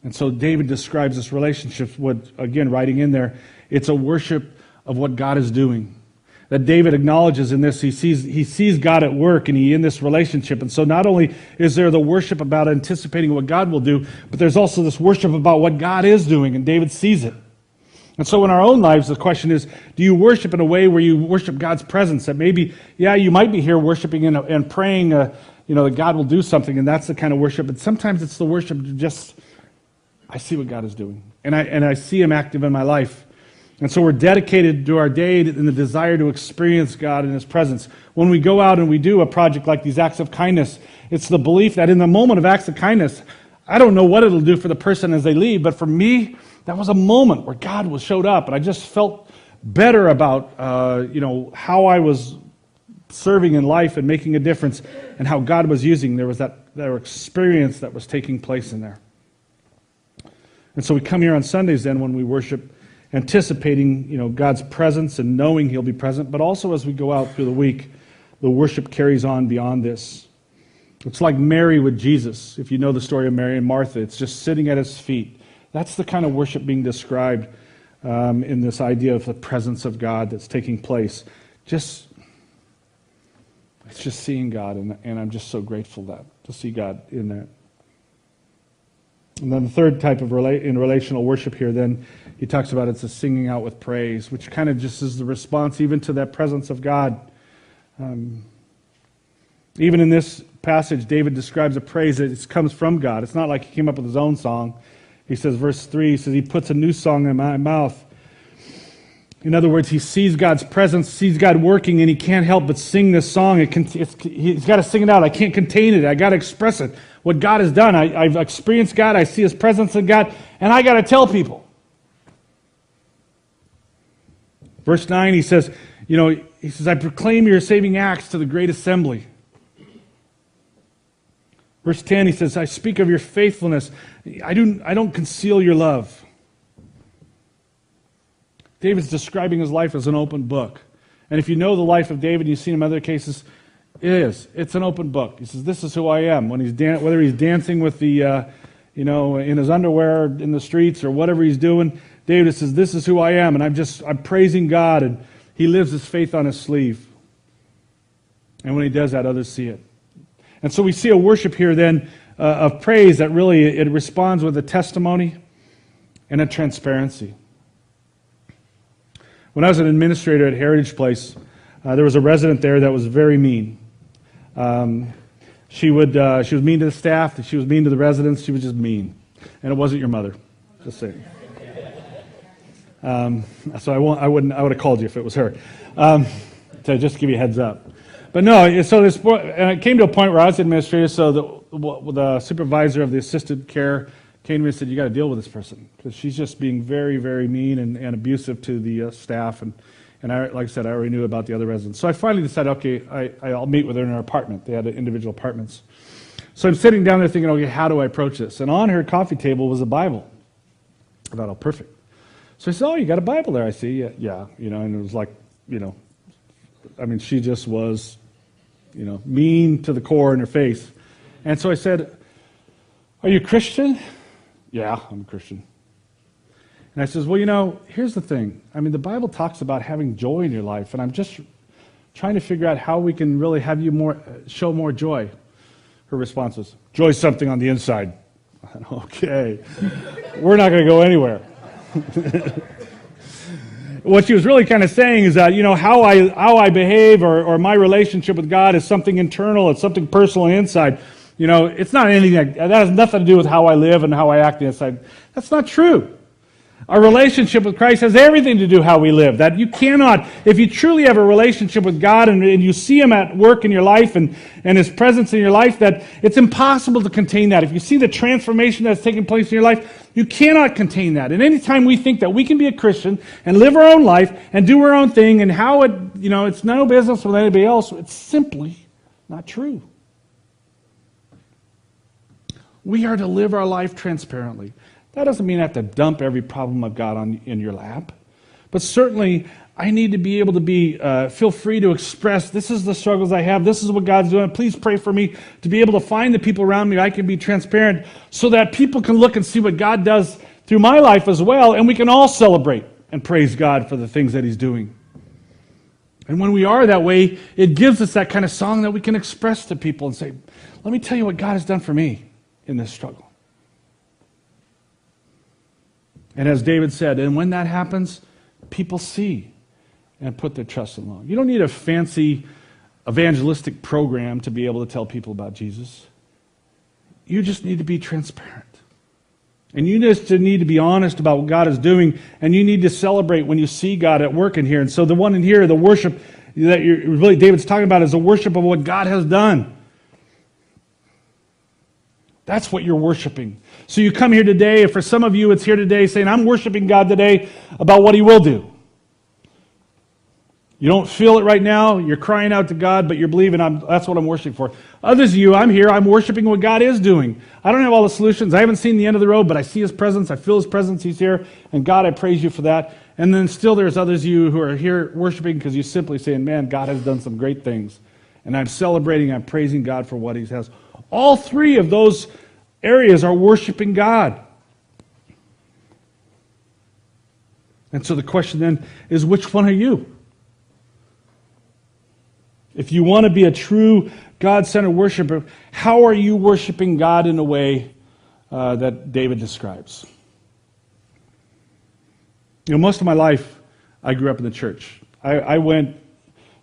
And so David describes this relationship, again, writing in there, it's a worship of what God is doing. That David acknowledges in this, he sees God at work and he in this relationship. And so not only is there the worship about anticipating what God will do, but there's also this worship about what God is doing, and David sees it. And so in our own lives, the question is, do you worship in a way where you worship God's presence? That maybe, you might be here worshiping and praying, that God will do something, and that's the kind of worship. But sometimes it's the worship just, I see what God is doing, and I see Him active in my life. And so we're dedicated to our day in the desire to experience God in His presence. When we go out and we do a project like these acts of kindness, it's the belief that in the moment of acts of kindness, I don't know what it'll do for the person as they leave, but for me, that was a moment where God showed up, and I just felt better about how I was serving in life and making a difference, and how God was using. There was that experience that was taking place in there. And so we come here on Sundays then when we worship, anticipating, God's presence and knowing He'll be present, but also as we go out through the week, the worship carries on beyond this. It's like Mary with Jesus. If you know the story of Mary and Martha, it's just sitting at His feet. That's the kind of worship being described in this idea of the presence of God that's taking place. It's just seeing God, and I'm just so grateful to see God in that. And then the third type of in relational worship here, then he talks about it's a singing out with praise, which kind of just is the response even to that presence of God. Even in this passage, David describes a praise that comes from God. It's not like he came up with his own song. He says, verse 3, he says, He puts a new song in my mouth. In other words, he sees God's presence, sees God working, and he can't help but sing this song. He's got to sing it out. I can't contain it. I got to express it. What God has done. I've experienced God. I see His presence in God, and I got to tell people. Verse 9, he says, I proclaim your saving acts to the great assembly. Verse 10, he says, I speak of your faithfulness. I don't conceal your love. David's describing his life as an open book. And if you know the life of David, and you've seen him in other cases, it is. It's an open book. He says, this is who I am. When whether he's dancing with in his underwear in the streets or whatever he's doing, David says, this is who I am. And I'm praising God, and he lives his faith on his sleeve. And when he does that, others see it. And so we see a worship here then of praise that really, it responds with a testimony and a transparency. When I was an administrator at Heritage Place, there was a resident there that was very mean. She was mean to the staff. She was mean to the residents. She was just mean, and it wasn't your mother. Just saying. So I would have called you if it was her, to just give you a heads up. But no, so and it came to a point where I was the administrator. So the supervisor of the assisted care came to me and said, "You got to deal with this person because she's just being very, very mean and abusive to the staff." And I, like I said, I already knew about the other residents. So I finally decided, okay, I'll meet with her in her apartment. They had individual apartments. So I'm sitting down there thinking, okay, how do I approach this? And on her coffee table was a Bible. I thought, oh, perfect. So I said, oh, you got a Bible there, I see. Yeah, and it was like, she just was, mean to the core in her face. And so I said, are you a Christian? Yeah, I'm a Christian. And I says, well, here's the thing. The Bible talks about having joy in your life, and I'm just trying to figure out how we can really have you show more joy. Her response was, joy's something on the inside. I said, okay, we're not going to go anywhere. What she was really kind of saying is that, how I behave or my relationship with God is something internal, it's something personal and inside. It's not anything that has nothing to do with how I live and how I act inside. That's not true. Our relationship with Christ has everything to do how we live. That you cannot, if you truly have a relationship with God and you see Him at work in your life and His presence in your life, that it's impossible to contain that. If you see the transformation that's taking place in your life, you cannot contain that. And anytime we think that we can be a Christian and live our own life and do our own thing and how it's no business with anybody else, it's simply not true. We are to live our life transparently. That doesn't mean I have to dump every problem of God in your lap. But certainly, I need to be able to feel free to express, this is the struggles I have, this is what God's doing, please pray for me, to be able to find the people around me. I can be transparent so that people can look and see what God does through my life as well, and we can all celebrate and praise God for the things that He's doing. And when we are that way, it gives us that kind of song that we can express to people and say, let me tell you what God has done for me in this struggle. And as David said, and when that happens, people see and put their trust in the Lord. You don't need a fancy evangelistic program to be able to tell people about Jesus. You just need to be transparent. And you just need to be honest about what God is doing, and you need to celebrate when you see God at work in here. And so the one in here, the worship that really David's talking about is the worship of what God has done. That's what you're worshiping. So you come here today, and for some of you it's here today saying, I'm worshiping God today about what He will do. You don't feel it right now, you're crying out to God, but you're believing that's what I'm worshiping for. Others of you, I'm here, I'm worshiping what God is doing. I don't have all the solutions, I haven't seen the end of the road, but I see His presence, I feel His presence, He's here, and God, I praise You for that. And then still there's others of you who are here worshiping because you're simply saying, man, God has done some great things. And I'm celebrating, I'm praising God for what He has. All three of those areas are worshiping God. And so the question then is, which one are you? If you want to be a true God-centered worshiper, how are you worshiping God in a way that David describes? You know, most of my life, I grew up in the church. I went,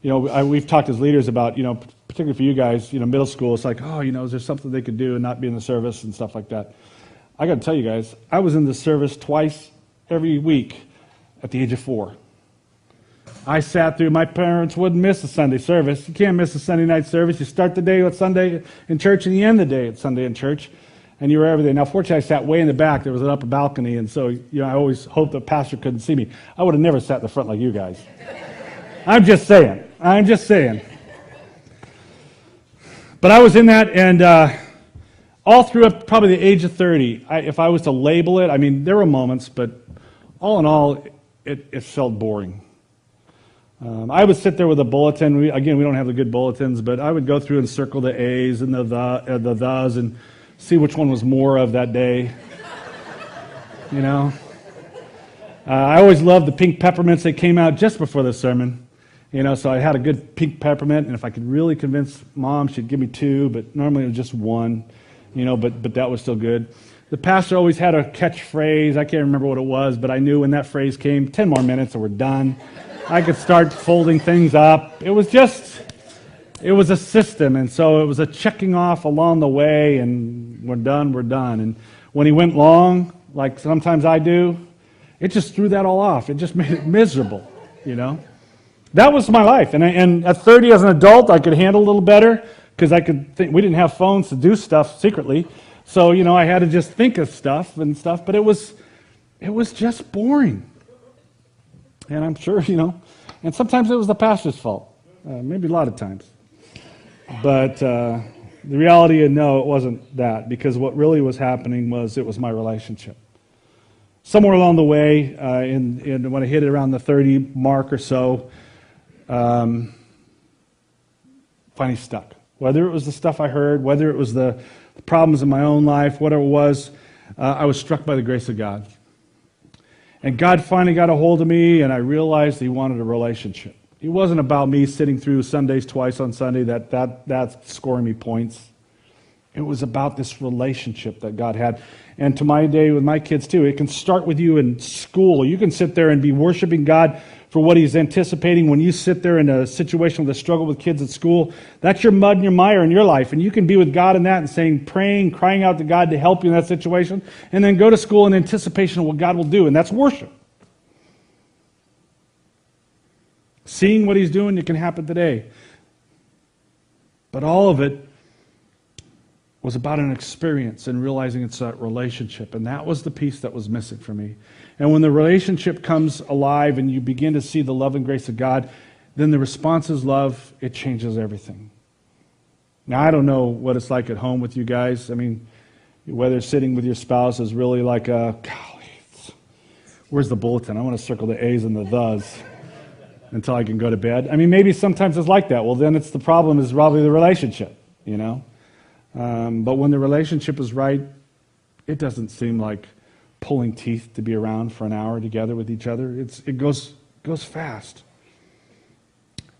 we've talked as leaders about, particularly for you guys, middle school, it's like, is there something they could do and not be in the service and stuff like that? I got to tell you guys, I was in the service twice every week at the age of 4. I sat through, my parents wouldn't miss a Sunday service. You can't miss a Sunday night service. You start the day with Sunday in church and you end the day at Sunday in church. And you were everything. Now, fortunately, I sat way in the back. There was an upper balcony, and so I always hoped the pastor couldn't see me. I would have never sat in the front like you guys. I'm just saying. But I was in that, and all through up probably the age of 30, if I was to label it, there were moments, but all in all, it felt boring. I would sit there with a bulletin. We don't have the good bulletins, but I would go through and circle the A's and the thes and see which one was more of that day. I always loved the pink peppermints that came out just before the sermon. So I had a good pink peppermint, and if I could really convince Mom, she'd give me 2, but normally it was just 1. But that was still good. The pastor always had a catchphrase. I can't remember what it was, but I knew when that phrase came, 10 more minutes and we're done. I could start folding things up. It was a system, and so it was a checking off along the way, and we're done. And when he went long, like sometimes I do, it just threw that all off. It just made it miserable, That was my life, and at 30 as an adult, I could handle a little better, because I could think, we didn't have phones to do stuff secretly, so, I had to just think of stuff, but it was just boring. And I'm sure, and sometimes it was the pastor's fault, maybe a lot of times. But the reality is, no, it wasn't that, because what really was happening was it was my relationship. Somewhere along the way, when I hit it around the 30 mark or so, finally stuck. Whether it was the stuff I heard, whether it was the problems in my own life, whatever it was, I was struck by the grace of God. And God finally got a hold of me, and I realized He wanted a relationship. It wasn't about me sitting through Sundays twice on Sunday, that's scoring me points. It was about this relationship that God had. And to my day with my kids too, it can start with you in school. You can sit there and be worshiping God for what He's anticipating when you sit there in a situation with a struggle with kids at school. That's your mud and your mire in your life. And you can be with God in that and praying, crying out to God to help you in that situation. And then go to school in anticipation of what God will do. And that's worship. Seeing what He's doing, it can happen today. But all of it was about an experience and realizing it's a relationship. And that was the piece that was missing for me. And when the relationship comes alive and you begin to see the love and grace of God, then the response is love. It changes everything. Now, I don't know what it's like at home with you guys. Whether sitting with your spouse is really like where's the bulletin? I want to circle the A's and the thes. until I can go to bed. I mean, maybe sometimes it's like that. Well, then it's the problem is probably the relationship, you know. But when the relationship is right, it doesn't seem like pulling teeth to be around for an hour together with each other. It goes fast.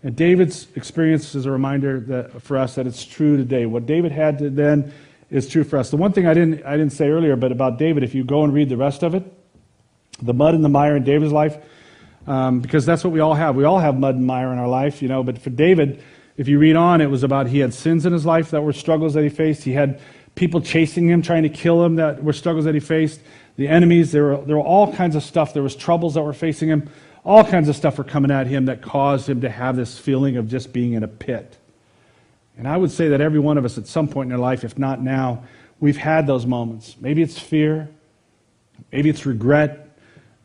And David's experience is a reminder that for us that it's true today. What David had then is true for us. The one thing I didn't say earlier, but about David, if you go and read the rest of it, the mud and the mire in David's life, because that's what we all have. We all have mud and mire in our life, you know. But for David, if you read on, it was about he had sins in his life that were struggles that he faced. He had people chasing him, trying to kill him that were struggles that he faced. The enemies, there were all kinds of stuff. There was troubles that were facing him. All kinds of stuff were coming at him that caused him to have this feeling of just being in a pit. And I would say that every one of us at some point in our life, if not now, we've had those moments. Maybe it's fear. Maybe it's regret.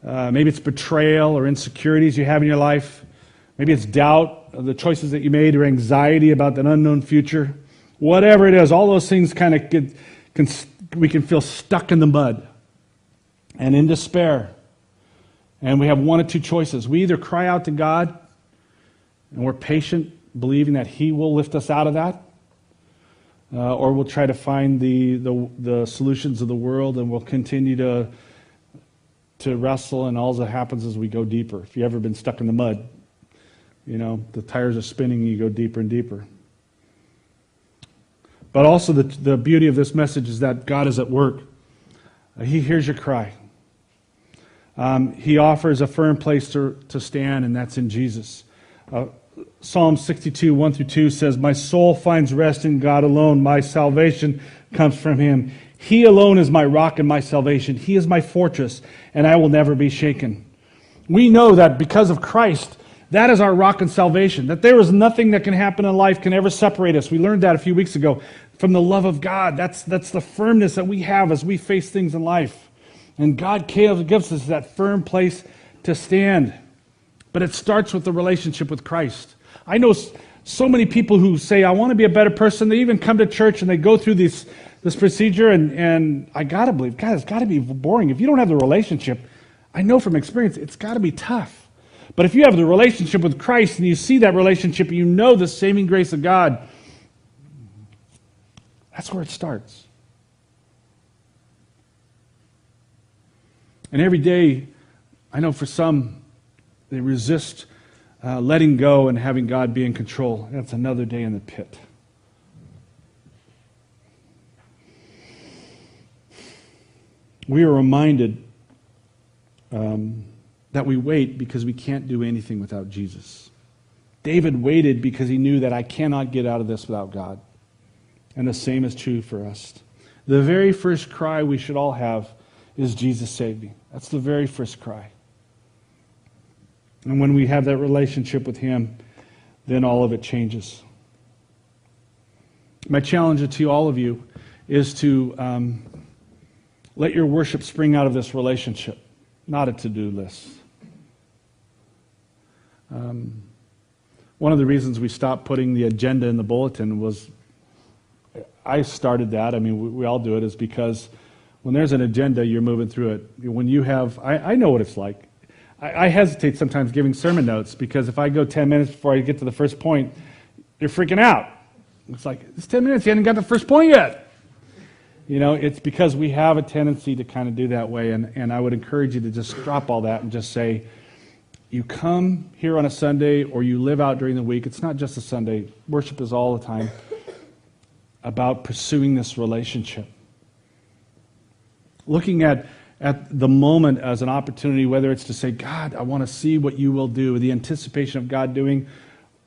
Maybe it's betrayal or insecurities you have in your life. Maybe it's doubt of the choices that you made or anxiety about an unknown future. Whatever it is, all those things kind of we can feel stuck in the mud and in despair. And we have one of two choices. We either cry out to God and we're patient, believing that He will lift us out of that, or we'll try to find the solutions of the world and we'll continue to wrestle, and all that happens is we go deeper. If you've ever been stuck in the mud, you know, the tires are spinning and you go deeper and deeper. But also the beauty of this message is that God is at work. He hears your cry. He offers a firm place to stand, and that's in Jesus. Psalm 62, 1-2 says, "My soul finds rest in God alone. My salvation comes from Him. He alone is my rock and my salvation. He is my fortress, and I will never be shaken." We know that because of Christ, that is our rock and salvation. That there is nothing that can happen in life can ever separate us. We learned that a few weeks ago from the love of God. That's the firmness that we have as we face things in life. And God gives us that firm place to stand. But it starts with the relationship with Christ. I know so many people who say, I want to be a better person. They even come to church and they go through this procedure, and I got to believe, God, it's got to be boring. If you don't have the relationship, I know from experience, it's got to be tough. But if you have the relationship with Christ and you see that relationship and you know the saving grace of God, that's where it starts. And every day, I know for some, they resist letting go and having God be in control. That's another day in the pit. We are reminded that we wait because we can't do anything without Jesus. David waited because he knew that I cannot get out of this without God. And the same is true for us. The very first cry we should all have is, Jesus, save me. That's the very first cry. And when we have that relationship with Him, then all of it changes. My challenge to all of you is to let your worship spring out of this relationship, not a to-do list. One of the reasons we stopped putting the agenda in the bulletin was, I started that, I mean, we all do it, is because when there's an agenda, you're moving through it. When you have, I know what it's like. I hesitate sometimes giving sermon notes because if I go 10 minutes before I get to the first point, you're freaking out. It's like, it's 10 minutes, you haven't got the first point yet. You know, it's because we have a tendency to kind of do that way, and I would encourage you to just drop all that and just say, you come here on a Sunday or you live out during the week. It's not just a Sunday. Worship is all the time about pursuing this relationship. Looking at the moment as an opportunity, whether it's to say, God, I want to see what you will do, the anticipation of God doing,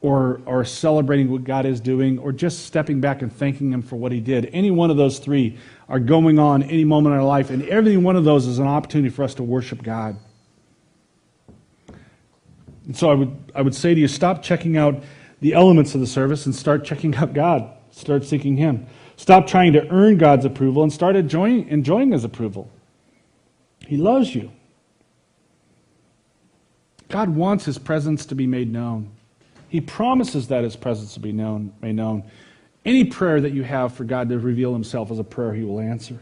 or celebrating what God is doing, or just stepping back and thanking Him for what He did. Any one of those three are going on any moment in our life, and every one of those is an opportunity for us to worship God. And so I would say to you, stop checking out the elements of the service and start checking out God. Start seeking Him. Stop trying to earn God's approval and start enjoying His approval. He loves you. God wants His presence to be made known. He promises that His presence will be made known. Any prayer that you have for God to reveal Himself is a prayer He will answer.